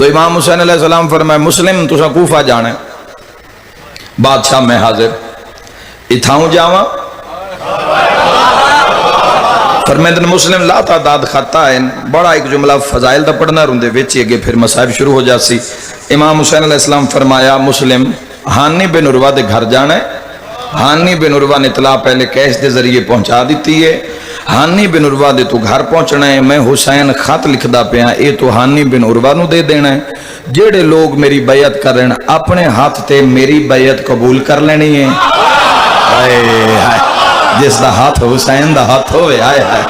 تو امام حسین علیہ السلام فرمائے مسلم تسا کوفہ جانا ہے. بادشاہ میں حاضر اتھاؤں جاواں. فرمیدن مسلم لا تعداد خطا ہے. بڑا ایک جملہ فضائل دا پڑھنا روندے ویچی اگے پھر مصائب شروع ہو جاسی. امام حسین علیہ السلام فرمایا مسلم ہانی بن عروہ دے گھر جانا ہے. ہانی بن عروہ نے اطلاع پہلے کیس دے ذریعے پہنچا دیتی ہے. ہانی بن عروہ دے تو گھر پہنچنا ہے. میں حسین خط لکھ دا پیا اے تو ہانی بن عروہ نو دے دینا ہے. جیڑے لوگ میری بیعت کرن اپنے ہاتھ تے میری بیعت قبول کر لینی ہے. جس دا ہاتھ حسین دا ہاتھ ہوئے آئے آئے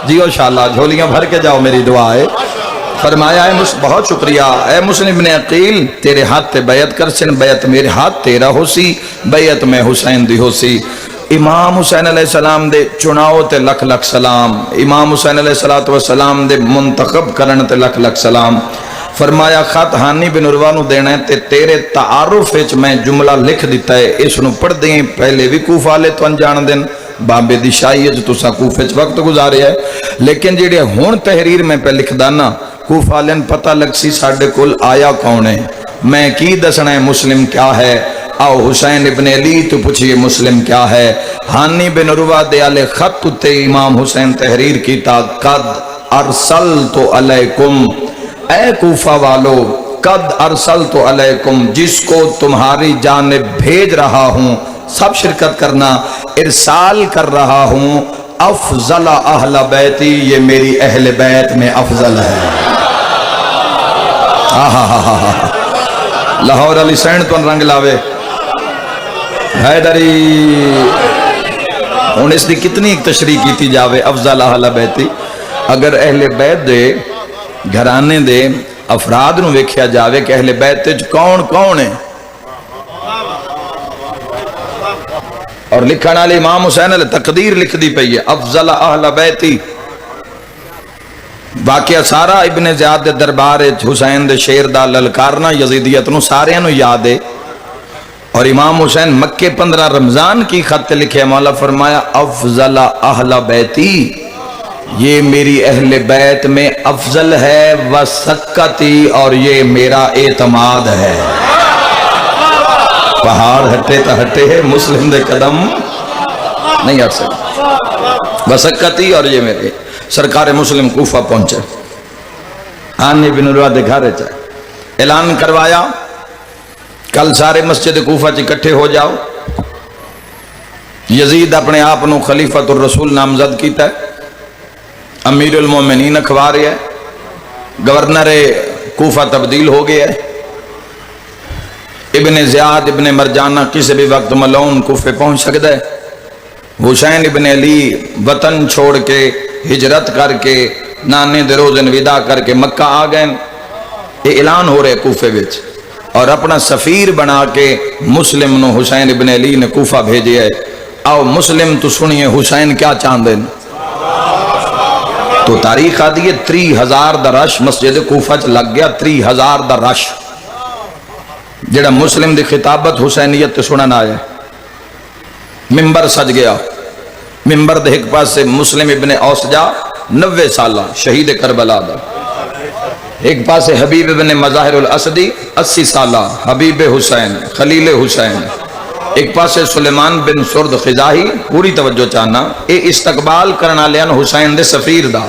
جیو شاءاللہ جھولیاں بھر کے جاؤ میری دعا ہے. فرمایا اے بہت شکریہ اے مسلم بن عقیل تیرے ہاتھ تے بیعت کر سن. بیعت میرے ہاتھ تیرا ہو سی بیعت میں حسین دی ہو سی. امام حسین علیہ السلام دے چناؤ تے لکھ لکھ سلام. امام حسین علیہ السلام دے منتخب کرن تے لکھ لکھ سلام. فرمایا خط ہانی بن عروہ نو دینا ہے تے تیرے تعارف وچ میں جملہ لکھ دیتا ہے. اس نو پڑھ دیں پہلے بھی کوفہ والے تو انجان دن بابے دی شاہی ہے تسا کوفہ وچ وقت گزارے ہے. لیکن جڑے ہن تحریر میں پہ لکھ دانا کوفہ والے پتہ لگ سی ساڈے کول آیا کون ہے. میں کی دسنا ہے مسلم کیا ہے. آؤ حسین ابن علی تو پوچھئے مسلم کیا ہے. ہانی بن عروہ دے آلے خط تے امام حسین تحریر کیتا قد ارسلت علیکم اے کوفہ والو قد ارسلت علیکم جس کو تمہاری جانب بھیج رہا ہوں سب شرکت کرنا ارسال کر رہا ہوں افضل اہل بیتی یہ میری اہل بیت میں افضل ہے. لاہور علی سین تو رنگ لاوے حیدری ہوں اس دی کتنی ایک تشریح کیتی جاوے افضل اہل بیتی. اگر اہل بیت دے گھرانے دے افراد نو ویکھیا جاوے کہ اہل بیت کون کون ہے اور لکھن والے امام حسین علیہ تقدیر لکھ دی پئی ہے افضل اہل بیتی. واقعہ سارا ابن زیاد دے دربار حسین دے شیر دا للکارنا یزیدیت نو سارے نو یاد ہے. اور امام حسین مکے 15 رمضان کی خط لکھے مولا فرمایا افضل اہل بیتی یہ میری اہل بیت میں افضل ہے وسکتی اور یہ میرا اعتماد ہے. پہاڑ ہٹے تا ہٹے ہے مسلم دے قدم نہیں ہٹ سکتے. وسکتی اور یہ میرے سرکار مسلم کوفہ پہنچے. ہانی بن عروہ دے گھر چاہے اعلان کروایا کل سارے مسجد کوفہ چ اکٹھے ہو جاؤ. یزید اپنے آپ نو خلیفۃ الرسول نامزد کیتا ہے. امیر المومنین اخبار ہے. گورنر کوفہ تبدیل ہو گیا ہے. ابن زیاد ابن مرجانہ کسی بھی وقت ملعون کوفے پہنچ سکتا ہے. حسین ابن علی وطن چھوڑ کے ہجرت کر کے نانے دے روزن ودا کر کے مکہ آ گئے. یہ اعلان ہو رہے کوفے وچ اور اپنا سفیر بنا کے مسلم نو حسین ابن علی نے کوفہ بھیجے ہے. آؤ مسلم تو سنیے حسین کیا چاہتے ہیں. تو تاریخ آدھی ہے 30,000 دا رش مسجد کوفہ چ لگ گیا. 30,000 دا رش جڑا مسلم دی خطابت حسینیت سنن آیا. ممبر سج گیا. ممبر دے ایک پاس سے مسلم ابن اوسجا 90 سالہ شہید کربلا دا. ایک پاس سے حبیب ابن مظاہر الاسدی 80 سالہ حبیب حسین خلیل حسین. ایک پاس سے سلیمان بن سرد خزاہی پوری توجہ چاہنا اے استقبال کرنا لیان حسین دے سفیر دا.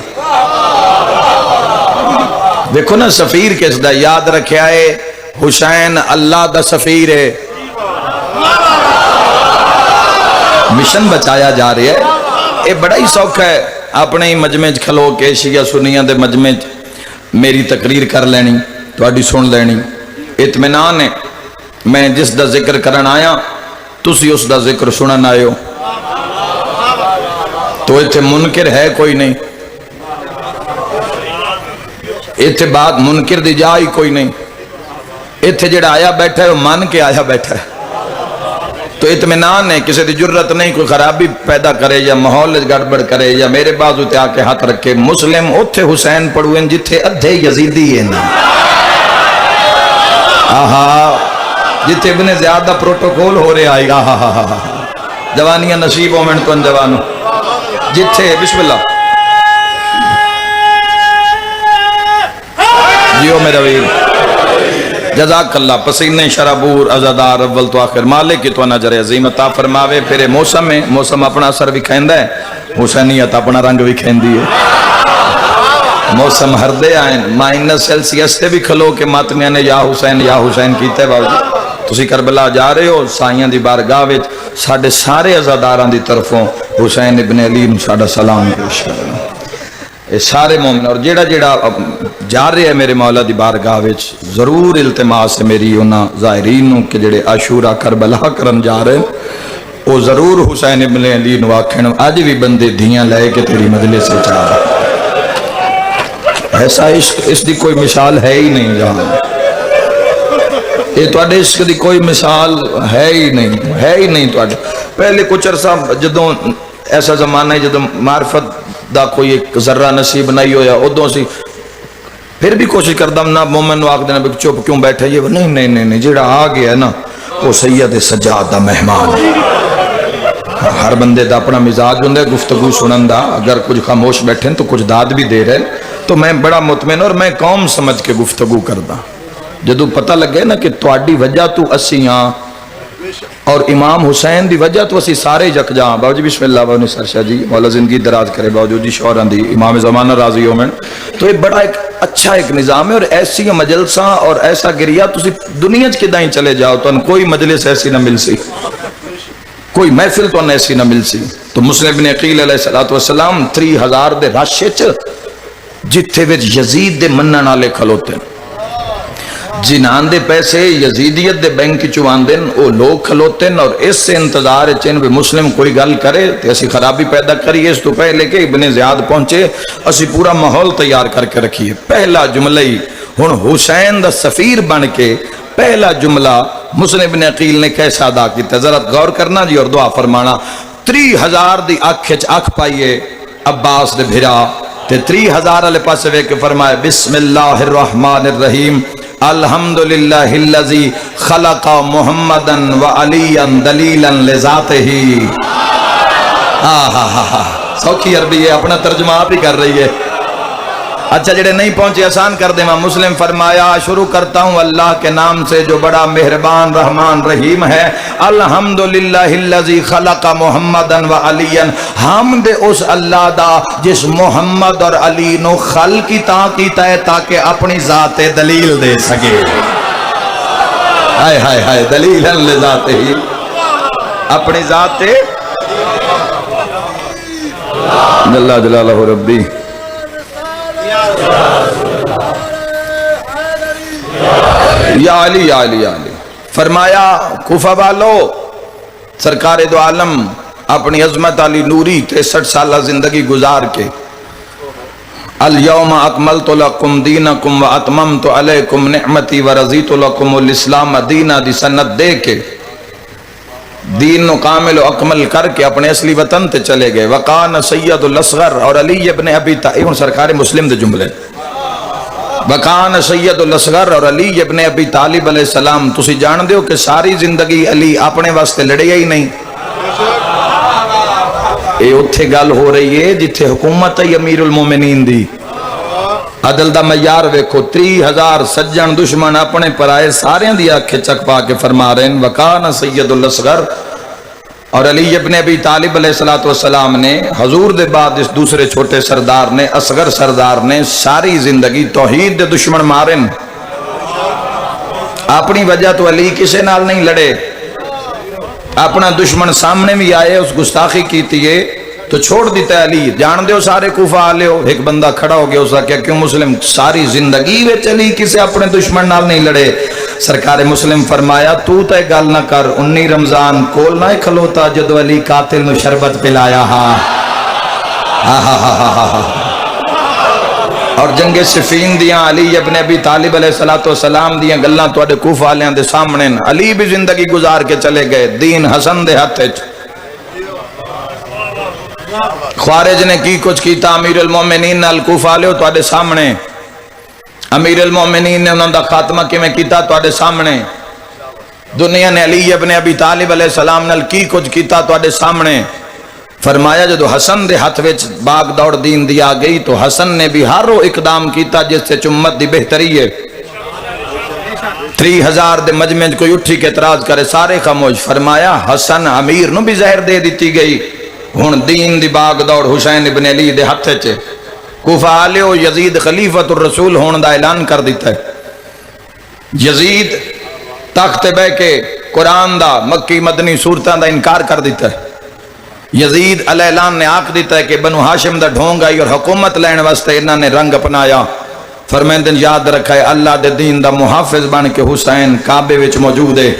دیکھو نا سفیر کس دا یاد رکھیا ہے حسین اللہ دا سفیر ہے. مشن بچایا جا رہے ہے. اے بڑا ہی سوکھ ہے اپنے ہی مجمع کھلو کے شیعہ سنیاں دے مجمع میری تقریر کر لینی تو اڈی سن لینی. اطمینان ہے میں جس دا ذکر کرن آیا تسی اس دا ذکر سنن آئے ہو. تو ایتھے منکر ہے کوئی نہیں. ایتھے بات منکر دی جائی کوئی نہیں. ایتھے جڑا آیا بیٹھا ہے وہ مان کے آیا بیٹھا ہے. تو اطمینان ہے کسی دی جرت نہیں کوئی خرابی پیدا کرے یا ماحول گڑبڑ کرے یا میرے بازو تے آ کے ہاتھ رکھے. مسلم اوتھے حسین پڑھویں جتھے ادھے یزیدی ہے نا. آہا جتھے ابن زیادہ پروٹوکول ہو رہے آئے گا. جوانیاں نصیب مومن تو جوانوں جتھے بسم اللہ جیو میرا ویر جزاک اللہ پسینے شرابور عزادار اول تو آخر مالک کی تو نجر عظیم عطا فرماوے پھر موسم میں موسم اپنا اثر بھی کھیندا ہے حسینیت اپنا رنگ بھی کھیندی ہے موسم ہردے آئیں مائنس سیلسیس سے بھی کھلو کہ ماتمیاں نے یا حسین کیتے باوجود تسی کربلا جا رہے ہو سائیاں دی بارگاہ وچ ساڈے سارے عزاداراں دی طرفوں حسین ابن علی نوں ساڈا سلام پیش کرنا اے سارے مومن اور جیڑا جا رہے ہیں میرے مولا دی بارگاہ وچ ضرور التماس ہے میری انہاں ظاہرین نوں کہ جڑے عاشورہ کربلا کرن جا رہے ہیں او ضرور حسین ابن علی نوں آکھن اج بھی بندے دھیاں لے کے تیری مجلس وچ آ ایسا عشق اس دی کوئی مثال ہے ہی نہیں جہاں یہ تواڈے عشق دی کوئی مثال ہے ہی نہیں تواڈے پہلے کچھ عرصہ جدوں ایسا زمانہ ہے جدوں معرفت دا کوئی ایک ذرہ نصیب نہیں ہویا ادوں سی پھر بھی کوشش کردا نہ مومن نو آکھ دینا بھی چپ کیوں بیٹھے یہ نہیں جیڑا آ گیا ہے نا وہ سید سجاد دا مہمان ہر بندے دا اپنا مزاج ہوندا ہے گفتگو سنن دا اگر کچھ خاموش بیٹھے تو کچھ داد بھی دے رہے تو میں بڑا مطمئن اور میں قوم سمجھ کے گفتگو کردا جدو پتہ لگے نا کہ تواڈی وجہ تو اسی ہاں اور امام حسین دی وجہ تو اسی سارے جک جاں باوجی بسم اللہ باونی سرشاہ جی مولا زندگی دراز کرے باوجود جی شوہراں دی امام زمانہ راضی ہومن تو یہ بڑا ایک اچھا ایک نظام ہے اور ایسی مجلساں اور ایسا گریا تسی دنیا چ کدائیں چلے جاؤ تو کوئی مجلس ایسی نہ مل سی کوئی محفل تو ایسی نہ مل سی تو مسلم بن عقیل علیہ السلام 3000 دے رش وچ جتھے وچ یزید دے منن والے کھلوتے جنان دے پیسے یزیدیت دے بینک چوان دن او لوگ کھلوتے اور اس سے انتظار چین بھی مسلم کوئی گل کرے تو ایسی خرابی پیدا کریے اس تو پہلے کہ ابن زیاد پہنچے اسی پورا ماحول تیار کر کے رکھیے پہلا جملہ ہی ہن حسین دا سفیر بن کے پہلا جملہ مسلم بن عقیل نے کیسا ادا کیتا ذرا غور کرنا جی اور دعا فرمانا 3000 دی اکھ وچ اکھ پائیے عباس دے بھرا تے 3000 والے پاسے ویکھ کے فرمایا بسم اللہ الرحمن الرحیم الحمدللہ الذی خلق محمدا و علیا دلیلا لذاتہ سوکھی عربی ہے اپنا ترجمہ آپ ہی کر رہی ہے اچھا جڑے نہیں پہنچے آسان کر دے میں مسلم فرمایا شروع کرتا ہوں اللہ کے نام سے جو بڑا مہربان رحمان رحیم ہے الحمدللہ الذی خلق محمدا و علیا حمد اس اللہ دا جس محمد اور علی نو خلق کیتا ہے تاکہ اپنی ذات دلیل دے سکے ہائے ہائے ہائے دلیلا لذاتہ اپنی ذات جل جلالہ ربی یا علی یا علی یا علی فرمایا کوفہ والو سرکار دو عالم اپنی عظمت علی نوری 63 سالہ زندگی گزار کے الیوم اکملت لکم دینکم و اتممت علیکم نعمتی و رضیت لکم الاسلام دینا دی سنت دے کے دین نو کامل و اکمل کر کے اپنے اصلی وطن تے چلے گئے وقان سید الاصغر اور علی ابن ابی طالب سرکار مسلم دے جملے وقان سید الاصغر اور علی ابن ابی طالب علیہ السلام تسی جان دیو کہ ساری زندگی علی اپنے واسطے لڑے ہی نہیں اے اتھے گل ہو رہی ہے جتھے حکومت ہے امیر المومنین دی عدل دا معیار ویکھو 3000 سجن دشمن اپنے پرائے سارے دی آنکھیں چک پا کے فرما رہے ہیں وقان سید الاصغر اور علی ابن ابی طالب علیہ السلام نے حضور دے بعد اس دوسرے چھوٹے سردار نے اصغر سردار نے ساری زندگی توحید دے دشمن مارن اپنی وجہ تو علی کسے نال نہیں لڑے اپنا دشمن سامنے بھی آئے اس گستاخی کیتی ہے تو چھوڑ دیتا ہے علی جان دیو سارے کوفہ آلے ہو ایک بندہ کھڑا ہو گیا اسا کیا کیوں مسلم ساری زندگی میں چلی کسے اپنے دشمن نال نہیں لڑے سرکار مسلم فرمایا تو تے گل نہ کر 19 رمضان کول نہ کھلوتا جدو علی قاتل نو شربت پلایا اور جنگ صفین دیاں علی ابن ابی طالب علیہ السلام دیاں گلاں تواڈے کوفہ والےاں دے سامنے علی بھی زندگی گزار کے چلے گئے دین حسن دے ہاتھ وچ خوارج نے کی کچھ کیتا امیر المومنین نال کوفہ والے تو آدے سامنے امیر المومنین نے انہوں دا خاتمہ کی میں کیتا تو آدے سامنے دنیا نے علی ابن ابی طالب علیہ السلام نال کی کچھ کیتا تو آدے سامنے فرمایا جدو حسن دے ہاتھ وچ باغ دوڑ دین دیا گئی تو حسن نے بھی ہر وہ اقدام کیتا جس سے چمت دی بہتری ہے 3000 دے مجمع کوئی اٹھی کے اعتراض کرے سارے خاموش. فرمایا حسن امیر نو بھی زہر دے دیتی گئی ہن دین دی باغ دوڑ حسین ابن علی دے ہاتھ چ کوفہ آلیو یزید خلیفۃ الرسول ہون دا اعلان کر دیتا ہے. یزید تخت بہ کے قرآن دا مکی مدنی صورتاں دا انکار کر دیتا ہے. یزید علیہ اعلان نے آکھ دیتا ہے کہ بنو ہاشم دا ڈھونگ آئی اور حکومت لین واسطے انہاں نے رنگ اپنایا. فرمیندن یاد رکھا ہے اللہ دے دین دا محافظ بن کے حسین کعبے وچ موجود ہے.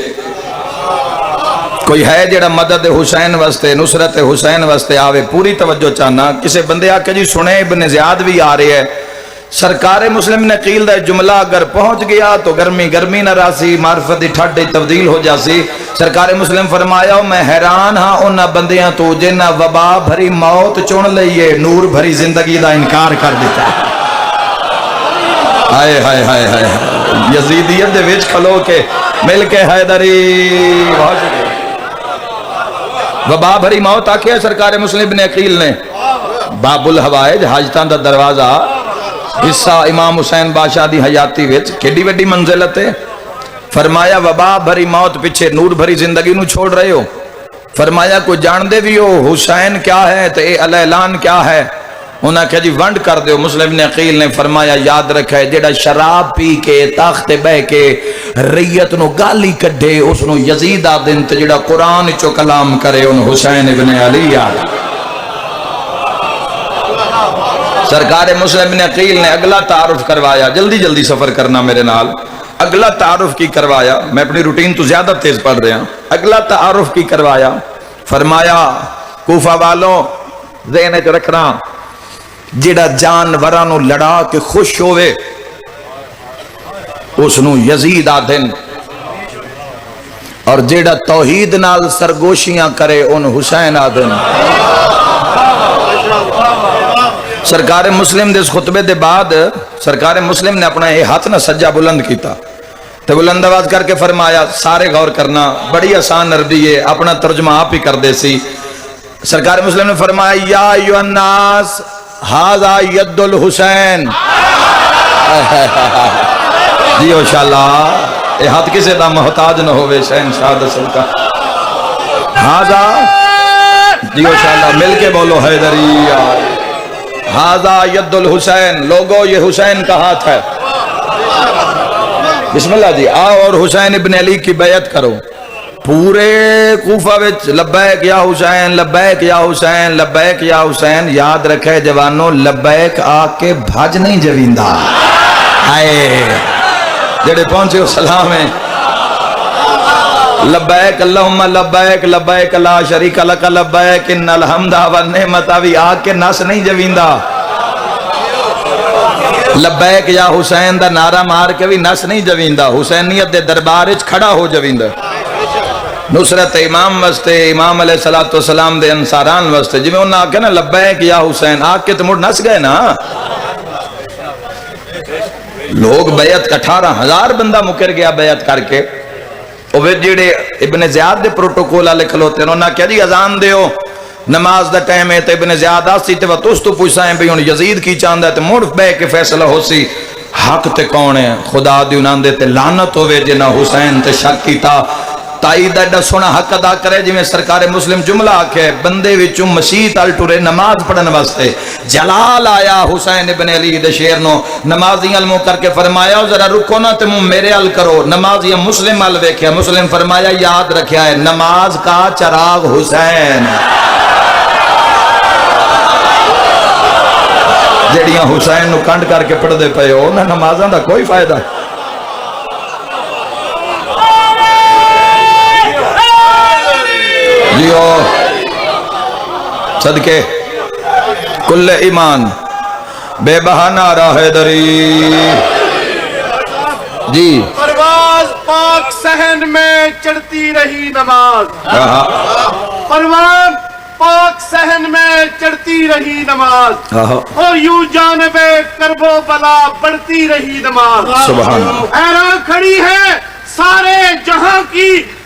کوئی ہے جڑا مدد حسین واسطے نصرت حسین واسطے آوے. پوری توجہ چاہنا کسے بندے آ کے جی سنے ابن زیاد بھی آ رہے ہے. سرکار مسلم نے قیل دا جملہ اگر پہنچ گیا تو گرمی گرمی نہ راسی معرفت دی ٹھڈ تبدیل ہو جاسی. سرکار مسلم فرمایا میں حیران ہاں انہاں بندیاں تو جنہاں وبا بھری موت چن لئیے نور بھری زندگی دا انکار کر دیتا ہے. ہائے ہائے ہائے ہائے یزیدیت دے وچ کھلو کے مل کے حیدری وبا بھری موت آکھے سرکار مسلم ابن عقیل نے. باب الحوائج حاجتاں دا دروازہ حصہ امام حسین بادشاہ دی حیاتی وچ کیڈی وڈی منزلت ہے. فرمایا وبا بھری موت پیچھے نور بھری زندگی نو چھوڑ رہے ہو. فرمایا کوئی جان دے بھی ہو حسین کیا ہے تے اے اعلان کیا ہے. انہاں کہا جی ونڈ کر دیو. مسلم نے عقیل نے فرمایا یاد رکھا ہے جیڑا شراب پی کے تخت بہ کے ریت نو گالی کڈے اس نو یزید آ دن تے جیڑا قرآن چو کلام کرے ان حسین ابن علی آ. سرکار مسلم نے عقیل نے اگلا تعارف کروایا. جلدی جلدی سفر کرنا میرے نال. اگلا تعارف کی کروایا. میں اپنی روٹین تو زیادہ تیز پڑھ رہا. اگلا تعارف کی کروایا. فرمایا کوفہ والوں ذہن چ رکھنا جیڑا جانوراں نو لڑا کے خوش ہوئے اس نو یزید آدھن اور جیڑا توحید نال سرگوشیاں کرے ان حسین آدھن. سرکار مسلم دے اس خطبے دے بعد سرکار مسلم نے اپنا یہ ہاتھ نہ سجا بلند کیتا تو بلند آواز کر کے فرمایا سارے غور کرنا بڑی آسان عربی ہے اپنا ترجمہ آپ ہی کر دے سی. سرکار مسلم نے فرمایا یا ایھا الناس ھذا ید الحسین. جی انشاءاللہ یہ ہاتھ کسے دا محتاج نہ ہوئے شہنشاہ دسل کا. ھذا جی انشاءاللہ مل کے بولو حیدری. ھذا ید الحسین. لوگو یہ حسین کا ہاتھ ہے. بسم اللہ جی آؤ اور حسین ابن علی کی بیعت کرو. پورے کوفہ وچ لبیک یا حسین لبیک یا حسین لبیک یا حسین. یاد رکھے جوانوں لبیک آ کے بھج نہیں جویندہ. آئے جڑے پہنچے ہو سلام ہے لبیک اللہم لبیک لبیک لا شریک لک لبیک ان الحمد والنعمت بھی آ کے نس نہیں جویندہ. لبیک یا حسین دا نعرہ مار کے بھی نس نہیں جویندہ. حسینیت دے دربار وچ کھڑا ہو جویندہ. نصرت امام واسطے امام علیہ السلام دے انصاران واسطے جی میں انہاں آکے نا لبیک یا حسین آکے تو مڑ نس گئے نا. لوگ بیعت 18,000 بندہ مکر گیا بیعت کر کے. وہ جڑے ابن زیاد دے پروٹوکول والے کھلوتے ہیں انہاں کہا جی اذان دیو نماز دا ٹائم ہے تے ابن زیاد آسی تے وہ تو پوچھائیں بھی ہن یزید کی چاہندا ہے تے مڑ بہ کے فیصلہ ہو سی. حق تے کون ہے خدا دی انہاں دے تے لعنت ہوے جنہاں حسین تے شک کیتا. تائید ایڈا سونا حق ادا کرے جی میں سرکار مسلم جملہ آکھے بندے وچوں مسیت ال ٹرے نماز پڑھن واسطے جلال آیا حسین ابن علی دے شیر نو نمازی علمو کر کے فرمایا ذرا رکو نا تے میرے ال کرو. نمازی مسلم ال ویکھیا مسلم فرمایا یاد رکھیا ہے نماز کا چراغ حسین. جڑیاں حسین نو کنڈ کر کے پڑھ دے پئے ہو نہ نمازاں دا کوئی فائدہ. جیو صدقے کل ایمان بے بہانہ راہ دری. جی پرواز پاک صحن میں چڑھتی رہی نماز. پرواز پاک صحن میں چڑھتی رہی نماز اور یوں جانب کرب و بلا بڑھتی رہی نماز. سبحان اللہ. حیران کھڑی ہے سارے جہاں کی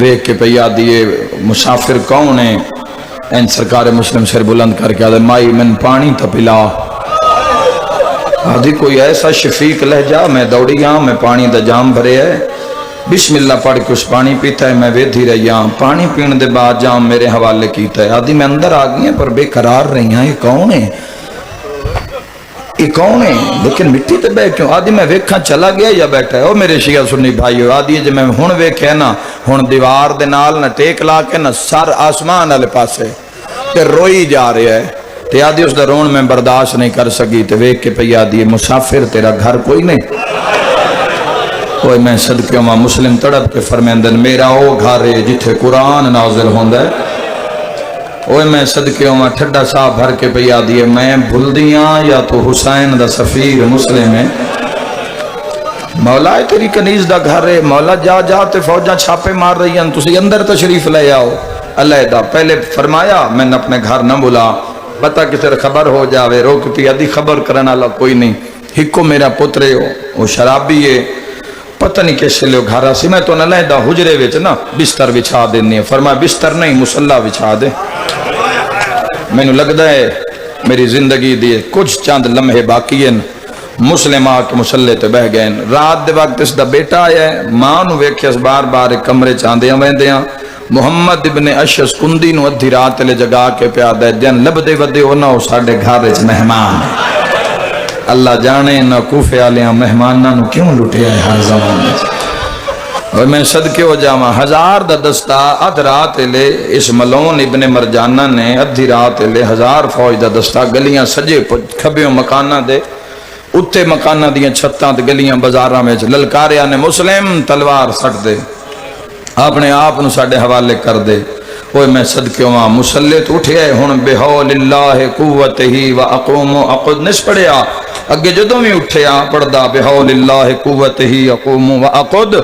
ویک کے پیا دیے مسافر کون ہے این سرکار مسلم سر بلند کر کے آدھے مائی من پانی تا پلا آدھی کوئی ایسا شفیق لہجہ میں دوڑی گیا میں پانی دا جام بھرے ہے بسم اللہ پڑھ کے اس پانی پیتا ہے میں ویدھی رہی ہاں پانی پین دے بعد جام میرے حوالے کیتا ہے آدھی میں اندر آگئی ہیں پر بے قرار رہی ہاں یہ کون ہے یہ کون ہے لیکن مٹی تے بیٹھ کیوں آدھی میں ویکھاں چلا گیا یا بیٹھا ہے او میرے شیعہ سنی بھائیو آدھی ہے جو میں ہون ویکھے نا ہون دیوار دے نال نہ ٹیک لا کے نہ سر آسمان والے پاسے تے روئی جا رہا ہے تے آدھی اس دا رون میں برداشت نہیں کر سکی تے ویکھ کے پئی آدھی مسافر تیرا گھر کوئی نہیں اوے میں صدقے ماں مسلم تڑپ کے فرمیندن میرا او گھر ہے جتھے قرآن نازل ہوندا ہے اوے میں صدقے ماں ٹھڈا صاحب بھر کے پئی آدھی ہے میں بھول دیاں یا تو حسین دا سفیر مسلم ہے مولا تیری کنیز دا گھر ہے مولا جا جا تے فوجاں چھاپے مار رہی ہیں تسی اندر تشریف لے آؤ علیحدہ پہلے فرمایا میں نے اپنے گھر نہ بلا پتہ کسی خبر ہو جاوے روک پی ادھی خبر کرنا اللہ کوئی نہیں ہکو میرا پترے ہو وہ شرابی ہے پتہ نہیں کیسے لے گھر آسی میں تو نہ علیحدہ حجرے وچ نا بستر بچھا دینی ہے فرمایا بستر نہیں مصلح بچھا دے میں نے لگدا ہے میری زندگی دی کچھ چاند لمحے باقی ہیں مسلم آ کے مسلح تے بہ گئے رات دے وقت اس دا بیٹا آیا ہے ماں نو ویکھے اس بار بار کمرے چاندیاں ویندیاں محمد ابن اشعث کندی نو ادھی رات لے جگا کے پیا دے جن لبدے ودے ہونا وہ ساڈے گھر وچ مہمان اللہ جانے نہ کوفے والیاں مہماناں نو کیوں لٹیا ہے ہر زمانے اور میں صدقے ہو جاواں ہزار دا دستہ ادھ رات لے اس ملون ابن مرجانہ نے ادھی رات لے ہزار فوج دا دستہ گلیاں سجے کھبیوں مکانہ دے اتے مکانہ دیاں چھتاں تے گلیاں بازاراں وچ للکاریا نے مسلم تلوار سٹ دے اپنے آپ نو ساڈے حوالے کر دے اوے میں صدقے ہواں مسلط اٹھے ہن بحول اللہ قوتہ و اقوم اقعد نس پڑھیا اگے جدوں بھی اٹھیا پڑھدا بحول اللہ قوتہ اقوم و اقعد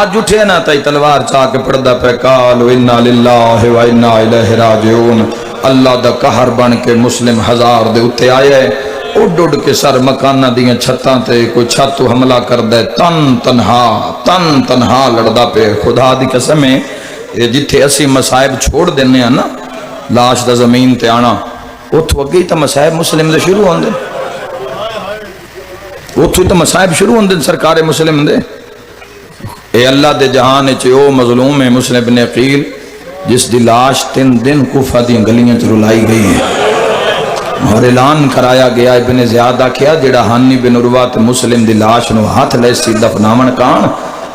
اج اٹھے نا تے تلوار چا کے پڑھدا پہ قالوا انا للہ و انا الیہ راجعون اللہ دا قہر بن کے مسلم ہزار دے اتے آیا ہے اڈ اڈ کے سر مکانہ دیاں چھتاں تے کوئی چھت حملہ کر دے تن تنہا لڑدا پہ خدا دی قسم ہے جتھے اسی مصائب چھوڑ دینے ہیں نا لاش دا زمین تے آنا اتھو اگئی تا مصائب مسلم دے شروع ہوندے اتھو تا مصائب شروع ہوندے سرکار مسلم دے اے اللہ دے جہان چے او مظلوم ہے مسلم ابن عقیل جس دی لاش 3 دن کوفہ دی گلیاں چ رلائی گئی ہے اور اعلان کرایا گیا ابن زیادہ کیا جڑا ہانی بن عروہ مسلم دی لاش نو ہاتھ لے سی دفناون کان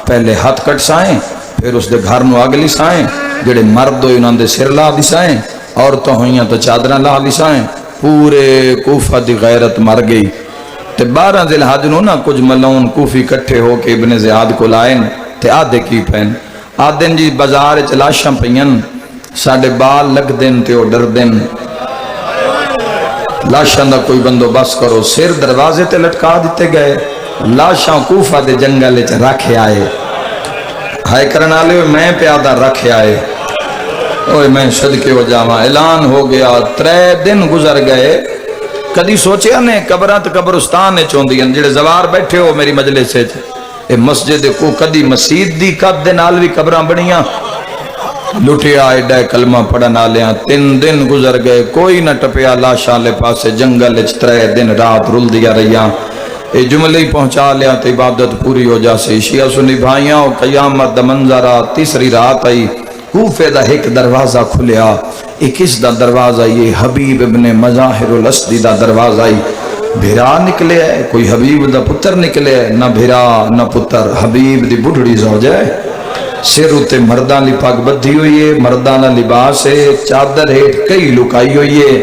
پہلے ہاتھ کٹ سائیں پھر اس دے گھر نو اگ لی سائیں جڑے مرد ہوئی انہوں دے سر لا دی سائیں عورتوں ہوئیاں تو چادرہ لا دی سائیں پورے کوفہ دی غیرت مر گئی تے 12 ذی الحج نو نا کچھ ملون کوفی کٹھے ہو کے ابن زیاد کو لائن تے آدھے کی پہن آدھن جی بازار چلاشاں پہین ساڑھے بال لگ دن تے او ڈر دن لاشاں دا کوئی بندو بس کرو سر دروازے تے لٹکا دیتے گئے لاشاں کوفہ دے جنگل چ رکھے آئے ہائے کرن والے میں پیادہ رکھے آئے اوے میں صدقے ہو جاواں اعلان ہو گیا 3 دن گزر گئے کدی سوچیا نے قبراں تے قبرستان نے چوندیاں جڑے زوار بیٹھے ہو میری مجلس وچ اے مسجد کو کدی مسجد دی قد دے نال وی قبراں بنیاں لٹیا ایڈا کلمہ پڑھن والیاں 3 دن گزر گئے کوئی نہ ٹپیا لاشاں لے پاسے جنگل وچ 3 دن رات رل دیا رہیاں اے جملے ہی پہنچا لیا تو عبادت پوری ہو جاسی شیعہ سنی بھائیاں و قیامت دا منظرہ تیسری رات آئی کوفے دا ایک دروازہ کھلیا ایک اس دا دروازہ یہ حبیب ابن مظاہر الاسدی دا دروازہ آئی بھیرا نکلے ہے کوئی حبیب دا پتر نکلے ہے نہ بھیرا نہ پتر حبیب دی بڑھڑی زوجہ ہے سر اتے مردان لی پاک بدھی ہوئی ہے مردانہ لباس ہے چادر ہے کئی لکائی ہوئی ہے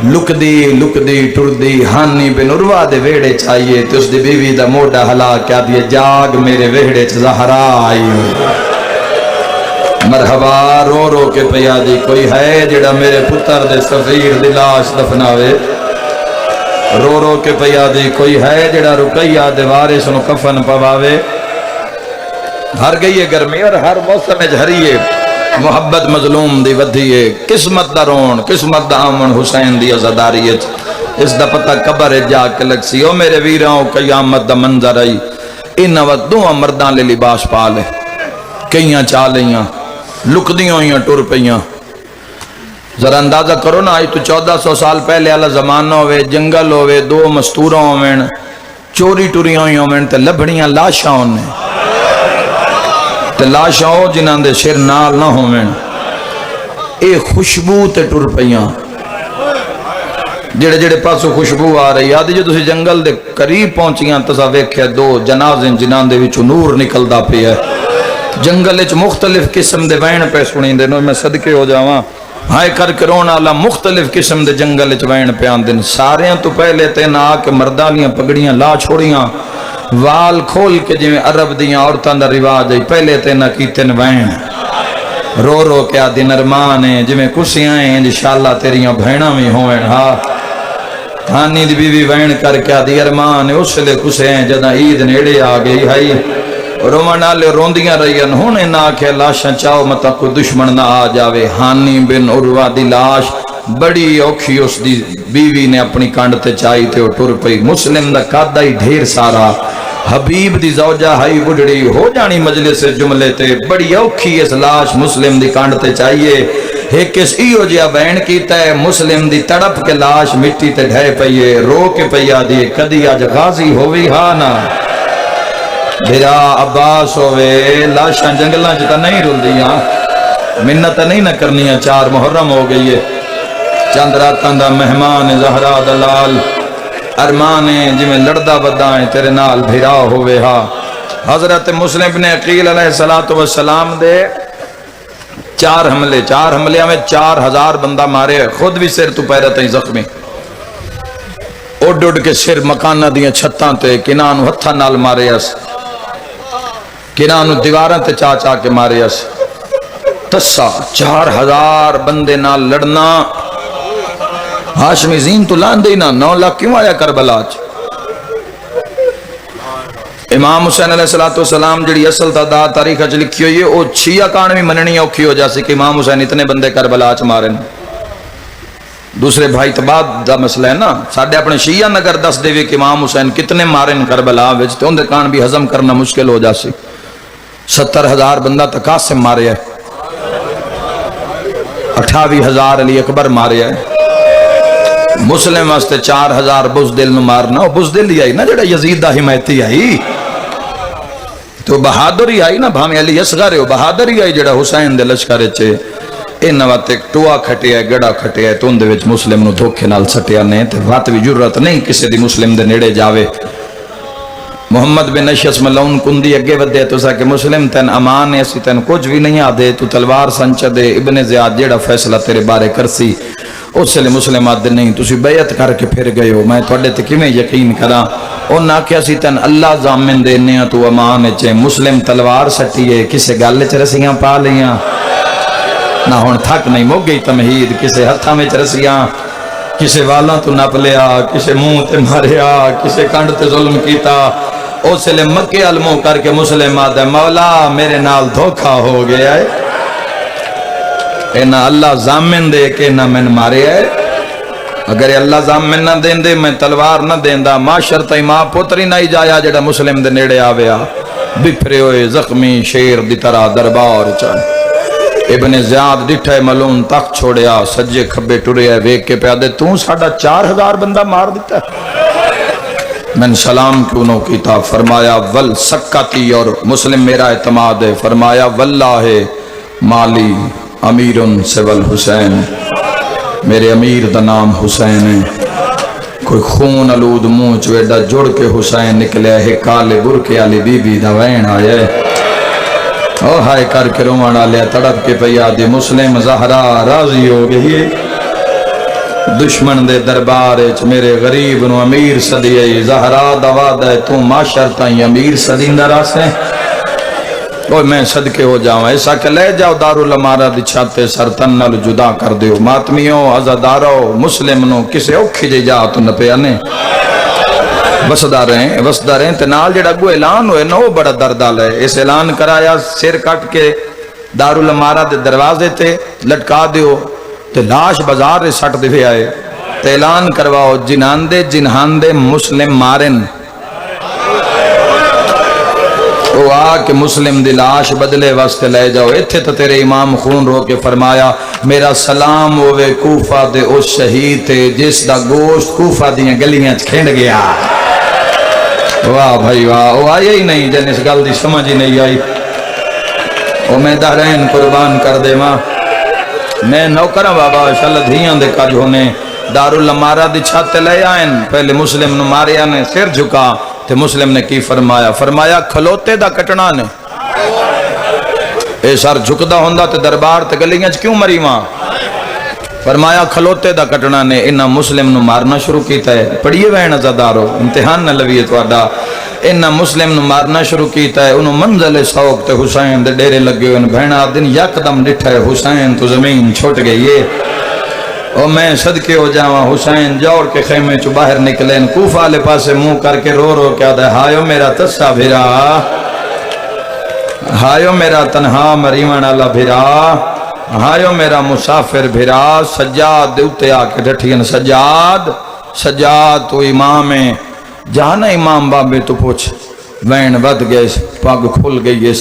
لک دی ٹر دی ہانی بن عروہ دے ویڑے چاہیے تو اس دی بیوی دا موڑا ہلا کیا دیئے جاگ میرے ویڑے چ زہرا آئی مرحبا رو رو کے پیا دی کوئی ہے جڑا میرے پتر دے سفیر دی لاش دفناوے رو رو کے پیا دی کوئی ہے جڑا رقیہ دے وارث نو کفن پواوے ہر گئی ہے گرمی اور ہر موسم جھری ہے محبت مظلوم دی ودھی ہے قسمت دا رون قسمت دا آمن حسین دی عزداریت اس دا پتہ قبر جا کے لگ سی او میرے ویراں قیامت دا منظر آئی انہ وقت دو مردان لے لباس پالے کئیاں چالیاں لکدیاں ہوئیاں ٹر پئیاں ذرا اندازہ کرو نا آج تو 1400 سال پہلے والا زمانہ ہوئے جنگل ہوئے دو مستوراں ہوئے چوری ٹوریاں ہوئی ہوئے تے لبھڑیاں لاشاں ہونے تے لاشاں ہو جنہاں دے سر نال نہ ہوئے اے خوشبو تے ٹر پئیاں جڑے جڑے پاسوں خوشبو آ رہی آدھی جو تسی جنگل دے قریب پہنچیاں تسا ویکھیا دو جنازیں جنہاں دے وچوں نور نکلدا پیا ہے جنگل وچ مختلف قسم دے وین پہ سنیندے نو میں صدقے ہو جاواں ہائے کر کے رونا اللہ مختلف قسم دے جنگل وچ وین پہ آندن ساریاں تو پہلے تے نہ کہ مرداں لیاں پگڑیاں لا چھوڑیاں وال کھول کے جویں عرب دیاں عورتاں دا رواج ہے پہلے تے نہ کیتن وین رو رو کے آدھی نرمان ہیں جویں کسیاں ہیں انشاءاللہ تیریاں بہناں بھی ہوئیں ہاں ہانی دی بی بی وین کر کے آدھی ارمان اس لے کسے ہیں جدہ عید نیڑے آ گئی ہائی رومن آلے روندیاں رہیاں ہونے نہ کہ لاشاں چاہو مطا کوئی دشمن نہ آ جاوے ہانی بن عروہ دی لاش بڑی اوکھی اس دی بیوی نے اپنی کانڈتے چاہی تے وہ ٹر پئی مسلم دا قادہ ہی ڈھیر سارا حبیب دی زوجہ ہائی بڑھڑی ہو جانی مجلس جملے تے بڑی اوکھی اس لاش مسلم دی کانڈتے چاہیے ایک اس ایو جیا بین کیتا ہے مسلم دی تڑپ کے لاش مٹی تے ڈھے پئیے رو کے پیا دیئے کدی آج غازی ہوئی ہانا بھرا عباس ہوئے لاشاں جنگلاں جتا نہیں رول دیاں منت نہیں نہ کرنیاں 4 محرم ہو گئی ہے چند راتاں دا مہمان زہرا دلال ارمانے جمیں لڑدہ بدائیں تیرے نال بھرا ہوئے ہاں حضرت مسلم بن عقیل علیہ السلام دے 4 حملے میں 4000 بندہ مارے خود بھی سر تو پیرت ہیں زخمی اڈ اڈ کے سر مکانہ دیاں چھتاں تے کنانو ہتھا نال مارے اس کنانو دیواراں تے چا چا کے مارے اس تسا 4000 بندے نال لڑنا ہاشمی زین تو لان دینا 9 لاکھ کیوں آیا کربلا چ امام حسین علیہ السلام جڑی اصل تعداد تاریخ اچ لکھی ہوئی ہے وہ شیعہ کان بھی مننی اوکھی ہو جاسی کہ امام حسین اتنے بندے کربلا چ مارے دوسرے بھائی تباد دا مسئلہ ہے نا ساڑھے اپنے شیعہ نگر دس دے کہ امام حسین کتنے مارن کربلا وچ تے ان دے کان بھی ہضم کرنا مشکل ہو جاسی 70,000 بندہ تقاسم مارے ہے 28,000 علی اکبر مارے ہے مسلم واسطے 4,000 بزدل نو مارنا وہ بزدل ہی آئی نا جڑا یزید دا حمایتی آئی تو بہادر ہی آئی نا بھامی علی اصغر ہے وہ بہادر ہی آئی جڑا حسین دے لشکرے چے ان وقت ایک ٹوا کھٹیا ہے گڑا کھٹیا ہے تو ان دے وچ مسلم نو دھوکے نال سٹیا نے تے وقت بھی جرت نہیں کسی دی مسلم دے نیڑے جاوے محمد بن اشعث ملعون کندی اگے ودے تو سا کہ مسلم تن امان ہے اسی تن کچھ بھی نہیں آدے تو تلوار سنچ دے ابن زیاد جیڑا فیصلہ تیرے بارے کرسی اس سے لئے مسلم آدھے نہیں تسی بیعت کر کے پھر گئے ہو میں توڑے تے کیوں یقین کرا اور نہ کہ اسی تن اللہ زامن دینے تو امان ہے مسلم تلوار سٹیے کسے گالے چرسیاں پا لیاں نہ ہون تھک نہیں مو گئی تمہید کسے ہتھا میں چرسیاں کسے والاں تو نپ لیا کسے منہ تے ماریا کسے کانڈ تے ظلم کیتا او سے لے مکے علموں کر کے مسلم آدھے مولا میرے نال دھوکھا ہو گیا ہے اینا اللہ زامن دے کہ نہ میں مارے ہے اگر اللہ زامن نہ دین دے میں تلوار نہ دین دا ماں شرطی ماں پوتری نہ ہی جایا جڑا مسلم دے نیڑے آویا بپھرے ہوئے زخمی شیر دی طرح دربار چاہے ابن زیاد ڈٹھے ملون تخت چھوڑیا سجے کھبے ٹرے ویک کے پیادے تو ساڑھا 4,000 بندہ مار دیتا ہے میں سلام کیوں نو کیتا فرمایا ول سکتی اور مسلم میرا اعتماد ہے فرمایا واللہ مالی امیرن سول حسین میرے امیر دا نام حسین ہے کوئی خون علود منہ چویڈا جڑ کے حسین نکلے ہے کالے برکے علی بی بی دا وین آئے او ہائے کر کے رومانا لیا تڑپ کے پیا دی مسلم زہرا راضی ہو گئی دشمن دے دربار اچ میرے غریب نو امیر صدی زہرا دواد ہے تو معاشر تائیں امیر صدیندہ راسے اوہ میں صدقے ہو جاؤں ایسا کہ لے جاؤ دارالعمارہ دی چھاتے سرطن نال جدا کر دیو ماتمیوں عزادارو مسلم نو کسے اوکھی جے جا تو نپے آنے وسدہ رہیں تے نال جڑا گو اعلان ہوئے نو بڑا دردال ہے اس اعلان کرایا سر کٹ کے دارالعمارہ دے دروازے تے لٹکا دیو تے لاش بازار دے سٹ دے آئے تے اعلان کرواؤ جنہان دے مسلم مارن او آ کہ مسلم دی لاش بدلے واسطے لے جاؤ ایتھے تو تیرے امام خون رو کے فرمایا میرا سلام ہوئے کوفہ دے اس شہید تے جس دا گوشت کوفہ دیاں گلیاں کھنڈ گیا واہ بھائی واہ وہ آیا ہی نہیں جن اس گل دی سمجھ ہی نہیں آئی وہ میں دہرین قربان کر دے ماں میں نوکرہ بابا شل دھیاں دے کج ہونے دارالمارہ دی چھت لے آئین پہلے مسلم نو ماریا نے سر جھکا تے مسلم نے کی فرمایا فرمایا کھلوتے دا کٹنا نے اے سر جھکدا ہوندہ تے دربار تے گلیاں کیوں مری ماں فرمایا کھلوتے دا کٹنا نے انہا مسلم نو مارنا شروع کیتا ہے پڑھئے وین ازادارو امتحان نہ لویے تو آڈا انہا مسلم نو مارنا شروع کیتا ہے انہوں منزل سوک تے حسین دے ڈیرے لگے ہوئے بہنا دن یک دم ڈٹھا ہے حسین تو زمین چھوٹ گئی ہے اور میں صدقے ہو جاواں حسین جوڑ کے خیمے چو باہر نکلیں کوفہ لے پاسے منہ کر کے رو رو کیا دے ہایو میرا تسا بھیرا ہایو میرا تنہا مریون اللہ بھیرا ہایو میرا مسافر بھیرا سجاد دیوتے آکے ڈھٹھین سجاد سجاد تو امام ہے جانا امام بابے تو پوچھ وین ود گئے پاگ کھل گئی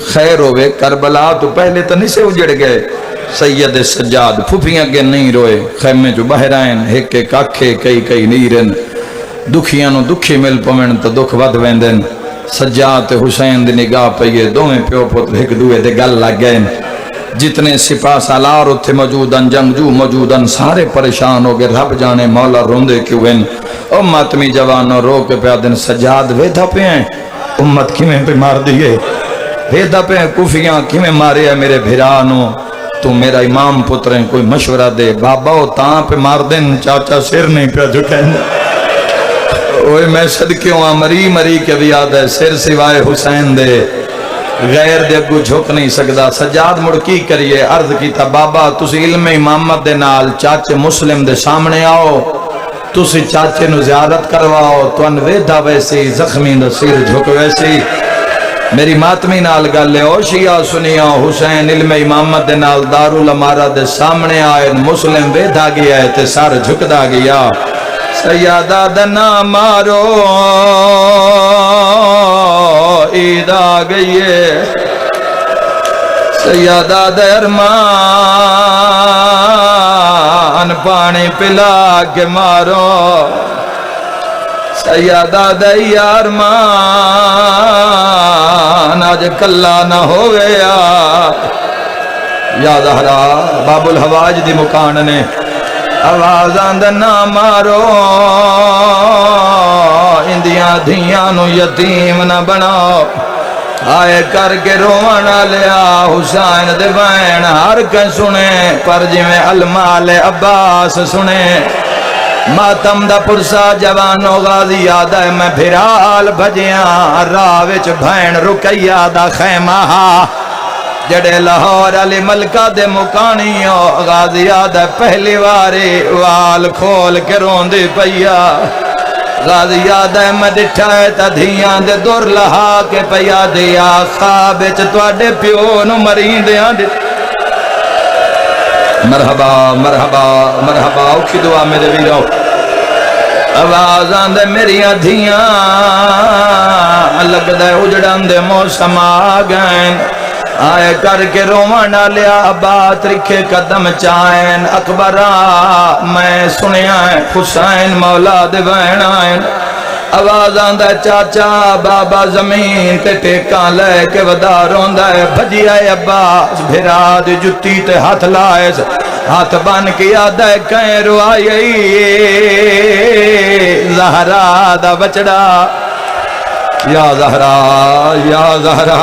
خیر ہوئے کربلا تو پہلے تو نہیں سے اجڑ گئے سید سجاد پھوپیاں کے نہیں روئے خیمے جو باہر آئیں ایک ایک آکھے کئی کئی نیرن دکھیاں نو دکھی مل پوین تو دکھ ود ویندن سجاد حسین دی نگاہ پئیے دویں پیو پتر ایک دوئے دے گل لگ گئے جتنے سپاہ سالار اتھے موجودن جنگجو موجودن سارے پریشان ہو گئے رب جانے مولا روندے کیوں ہیں امتمی جوانوں رو کے پیادن سجاد ویدھا پہ ہیں امت کیویں پہ مار دیئے ویدھا پہ ہیں کوفیاں کیویں مارے ہیں میرے بھرانوں تو میرا امام پتریں کوئی مشورہ دے بابا ہو تاں پہ مار دیں چاچا سر نہیں پہ جھکیں اوہ میں صدقیوں مری مری کے بھی یاد ہے سر سوائے حسین دے غیر دے اگو جھک نہیں سکدا سجاد مڑکی کریے عرض کیتا بابا تسی علم امامت دے نال چاچے مسلم دے سامنے آؤ تسی چاچے نو زیارت کرواؤ تو ان ویدھا ویسی زخمی دا سیر جھک ویسی میری ماتمی نال گلے او شیعہ سنیا حسین علم امامت دے نال دارالمارہ دے سامنے آئے مسلم ویدھا گیا ہے تے سار جھکدا گیا سیادہ دنا مارو عید آ گئی ہے سیادہ درمان پانی پلا کے مارو سیادہ دیار مان آج کلا نہ ہویا یا زہرا باب الحواج دی مکان نے آوازاں دے نہ مارو اندیاں دھیاں نو یتیم نہ بناؤ آئے کر کے روانہ لیا حسین دے وین ہر کے سنے پر جویں المال عباس سنے ماتم دا پرسا جوانو غازی یاد ہے میں بھرال بھجیاں راوچ بھین رکیہ دا خیمہ جڑے لاہور علی ملکہ دے مکانیوں غازی یاد ہے پہلی واری وال کھول کے روندی پیا غازی یاد ہے میں ڈٹھا ہے تا دھیاں دے دور لہا کے پیا دیا خوابچ تواڈے پیو نو مریندیاں دے مرحبا مرحبا مرحبا اوکھی دعا میرے ویرو آوازاں دے میریاں دھیاں لگ دے اجڑان دے موسم آگئیں آئے کر کے روانہ لیا بات رکھے قدم چائیں اکبرہ میں سنیا حسین مولا دے وین آئیں آوازاں دے چاچا بابا زمین تے ٹیکاں لے کے وداروں دے بھجی آئے عباس بھیرا دی جتی تے ہاتھ لائے ہاتھ بان کیا دے کہیں روائی زہرا دا بچڑا یا زہرا یا زہرا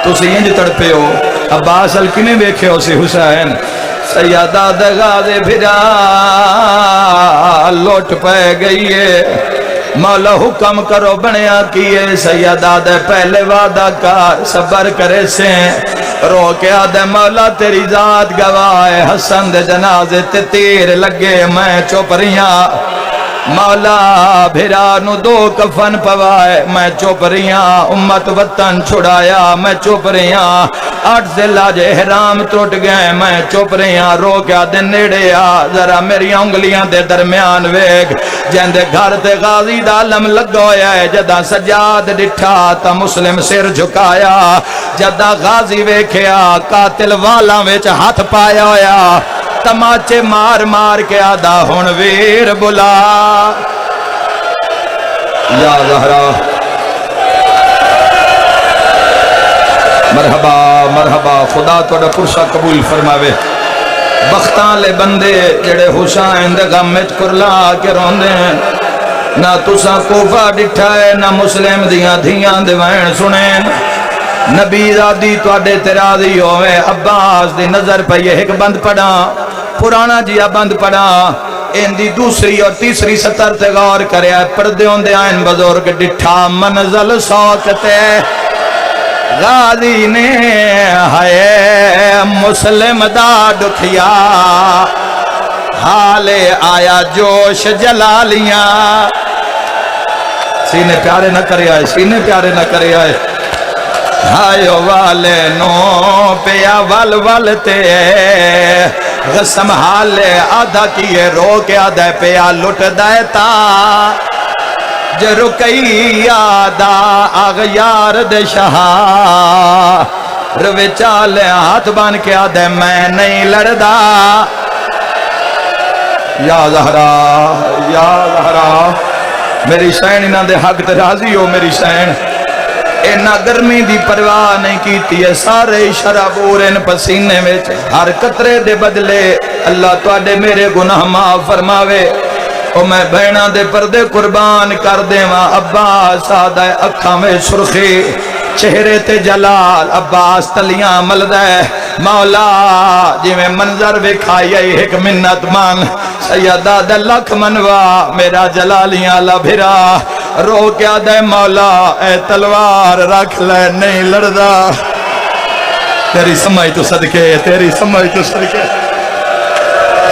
تسی انج تڑپے ہو عباس الکنے بیکھے ہو سی حسین سیادہ دغازے بھرا لوٹ پہ گئی ہے مولا حکم کرو بنیا کیے سیادہ دے پہلے وعدہ کار صبر کرے سے رو کے آدھے مولا تیری ذات گواہ حسن دے جنازے تے تیر لگے میں چوپریاں مولا بھرا نو دو کفن پوائے میں چپ رہیاں امت وطن چھڑایا میں چپ رہیاں 8 ذلہ جے احرام ٹوٹ گئے میں چپ رہیاں رو کیا دن نیڑے آ ذرا میری انگلیاں دے درمیان ویگ جیندے گھر تے غازی دا علم لگا ہویا ہے جدہ سجاد ڈٹھا تا مسلم سر جھکایا جدہ غازی ویکھیا قاتل والا ویچ ہاتھ پایا ہویا تماچے مار مار کے آدھا ہون ویر بلا یا زہرا مرحبا مرحبا خدا توڑا پرسا قبول فرماوے بختان لے بندے جڑے حسین دے غمت کرلا کے روندے ہیں نہ تسا کوفہ ڈٹھائے نہ مسلم دیاں دھیاں دے وین سنیں نبی زادی توڑے تیرازی ہوئے عباس دی نظر پہ یہ ایک بند پڑا پرانا جیا بند پڑا ان دی دوسری اور تیسری سطر تے غور کرے پردے ہوندے آئین بزرگ ڈٹھا منزل سوکتے غازی نے ہائے مسلم دا دکھیا حالے آیا جوش جلالیاں سینے پیارے نہ کرے آئے سینے پیارے نہ کرے آئے ہائیو والے نو پیا ول ول تے غسم حالے آدھا کیے رو کے آدھا پیا لٹ دیتا جو رکئی آدھا آغیار دے شہا روے چالے ہاتھ بان کے آدھے میں نہیں لڑدا یا زہرا میری سین انہاں دے حق تے راضی ہو میری سین اینا گرمی دی پرواہ نہیں کیتی ہے سارے شرابور ان پسینے میں ہر قطرے دے بدلے اللہ توڑے میرے گناہ معاف فرماوے او میں بہنہ دے پردے قربان کر دے وہاں عباس آدھے اکھاں میں سرخی چہرے تے جلال عباس تلیاں ملدے مولا جی میں منظر بکھائی ایک منت مان سیدہ دے لکھ منوا میرا جلالیاں لبھرا رو کیا دے مولا اے تلوار رکھ لے نہیں لڑدا تیری سمجھ تو صدقے تیری سمجھ تو صدقے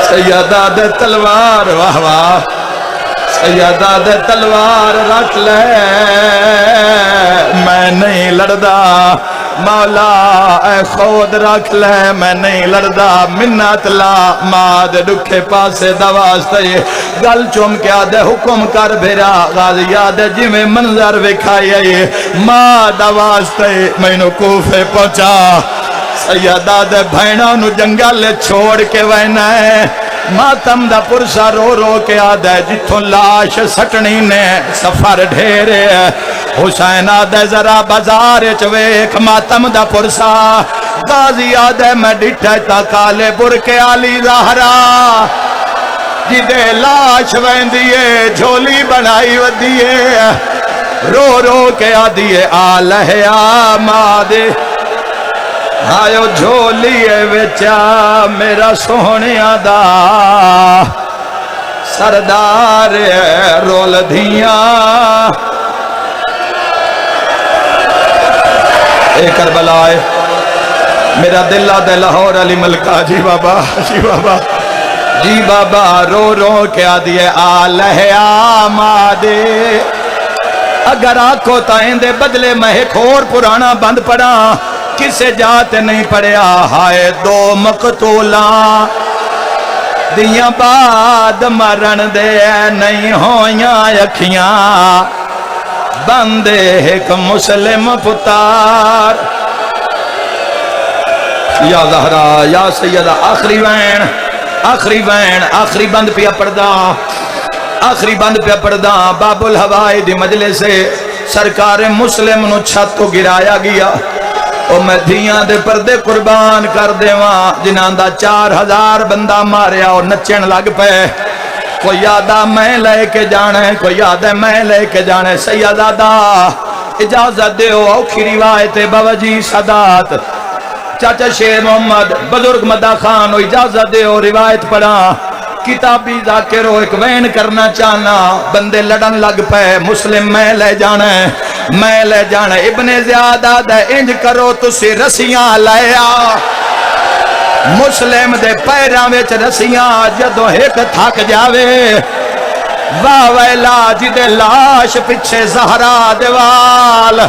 سیدہ دے تلوار واہ واہ سیدہ دے تلوار رکھ لے میں نہیں لڑدا مولا اے خود رکھ لے میں نہیں لڑدا منت لا ماد دکھے پاسے دواستے گل چوم کیا دے حکم کر بھیرا غازی آدھے جی میں منظر بکھائی ماں دواستے میں نو کوفے پہنچا سیدہ دے بھائنہ نو جنگل چھوڑ کے وینا ہے ماتم دا پرسا رو رو کے آدھے جتھوں لاش سٹنی نے سفر ڈھیرے حسین آدھے ذرا بازار چویک ماتم دا پرسا غازی آدھے میں ڈٹھے تا کالے برکے آلی زہرا جدے لاش ویندیے جھولی بنائی ودیے رو رو کے آدھیے آلہ آمادے آئیو جھولیے وچا میرا سونیا دا سردار رول دھیاں اے کربلا ہے میرا دل آدھے لاہور علی ملکہ جی بابا جی بابا رو رو کیا دیئے آلہ آمادے اگر آنکھوں تائیں دے بدلے میں ایک اور پرانا بند پڑا کسے جاتے نہیں پڑیا ہائے دو مقتولاں دیاں بعد مرن دے نہیں ہویاں اکھیاں بندے ایک مسلم پتار یا زہرا یا سیدہ آخری وین آخری بند پیا پردہ آخری بند پیا پردہ باب الہوائی دی مجلس سے سرکار مسلم نو چھت کو گرایا گیا او میں دھیاں دے پردے قربان کر دے وہاں جنہاں دا 4000 بندہ ماریا اور نچن لگ پے کوئی یادہ میں لے کے جانے کوئی یادہ میں لے کے جانے سیدہ دا اجازت دے ہو اوکھی روایت باوجی سادات چاچا شیر محمد بزرگ مدہ خان ہو اجازت دے ہو روایت پڑھا کتابی ذاکر ہو ایک وین کرنا چاہنا بندے لڑن لگ پے مسلم میں لے جانے ابن زیادہ دے انج کرو تسی رسیاں لیا مسلم دے پیران وچ رسیاں جدو ایک تھک جاوے واہ ویلا جدے لاش پیچھے زہرا دیوال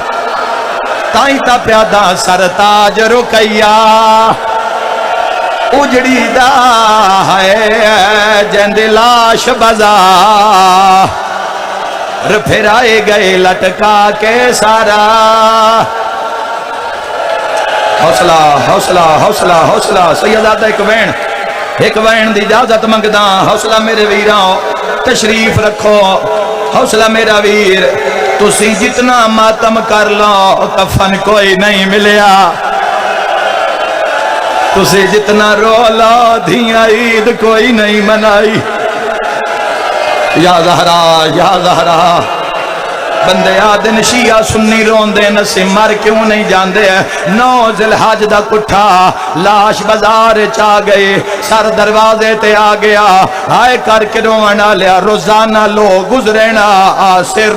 تائیں تا پیادہ سرتاج رکیا اجڑی دا ہے جند لاش بازار پھر آئے گئے لٹکا کے سارا حوصلہ حوصلہ حوصلہ حوصلہ سیدات ایک وین دی اجازت منگدا حوصلہ میرے ویراں تشریف رکھو حوصلہ میرا ویر تسی جتنا ماتم کر لو کفن کوئی نہیں ملیا تسی جتنا رو لو دھیاں عید کوئی نہیں منائی یا زہرا بندے آدن شیعہ سنی رون دے نسی مر کیوں نہیں جاندے ہیں 9 ذوالحج دا کٹھا لاش بازار چا گئے سر دروازے تے آ گیا ہائے کر کے رونا لیا روزانہ لوگ گزرینا آسر